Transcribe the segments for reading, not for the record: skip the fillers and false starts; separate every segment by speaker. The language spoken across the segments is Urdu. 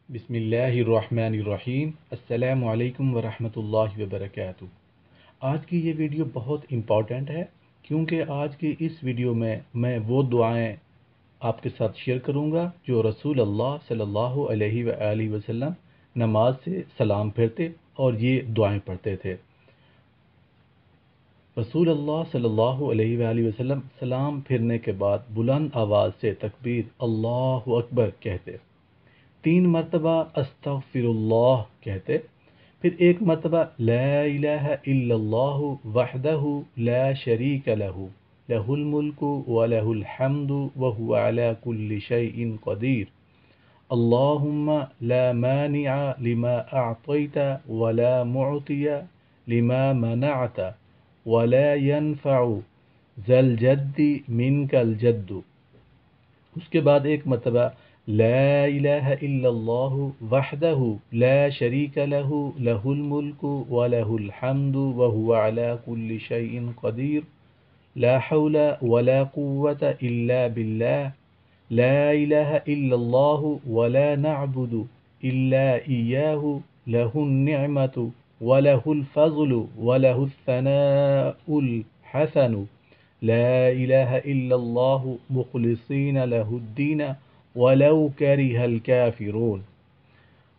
Speaker 1: بسم اللہ الرحمن الرحیم۔ السلام علیکم ورحمۃ اللہ وبرکاتہ۔ آج کی یہ ویڈیو بہت امپورٹنٹ ہے کیونکہ آج کی اس ویڈیو میں وہ دعائیں آپ کے ساتھ شیئر کروں گا جو رسول اللہ صلی اللہ علیہ وآلہ وسلم نماز سے سلام پھرتے اور یہ دعائیں پڑھتے تھے۔ رسول اللہ صلی اللہ علیہ وآلہ وسلم سلام پھرنے کے بعد بلند آواز سے تکبیر اللہ اکبر کہتے، 3 مرتبہ استغفر اللہ کہتے، پھر 1 مرتبہ لا الہ الا اللہ وحدہ لا شریک لہ لہ الملک ولہ الحمد وہو علی کل شیء قدیر، اللہم لا مانع لما اعطیت ولا معطی لما منعت ولا ينفع ذا الجد منک الجد۔ اس کے بعد 1 مرتبہ لا الہ الا اللہ وحدہ لا شریک لہ لہ الملک ولہ الحمد وہو علی کل شیء قدیر، لا حول ولا قوة الا باللہ، لا الہ الا اللہ ولا نعبد الا ایاہ، لہ النعمت ولہ الفضل ولہ الثناء الحسن، لا الہ الا اللہ مخلصین لہ الدین ولو کرہ الکافرون۔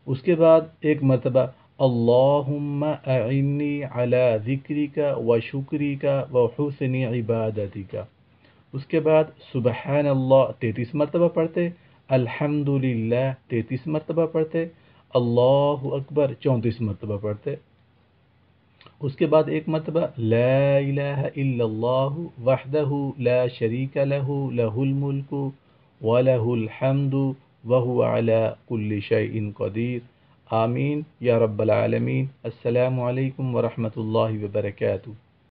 Speaker 1: اس کے بعد 1 مرتبہ اللہم اعنی علی ذکرک و شکرک و حسن عبادتک۔ اس کے بعد سبحان اللہ 33 مرتبہ پڑھتے، الحمدللہ 33 مرتبہ پڑھتے، اللہ اکبر 34 مرتبہ پڑھتے۔ اس کے بعد 1 مرتبہ لا الہ الا اللہ وحدہ لا شریک لہ لہ الملک وَلَهُ الْحَمْدُ وَهُوَ عَلَى كُلِّ شَيْءٍ قَدِيرٌ۔ آمین یا رب العالمین۔ السلام علیکم ورحمۃ اللہ وبرکاتہ۔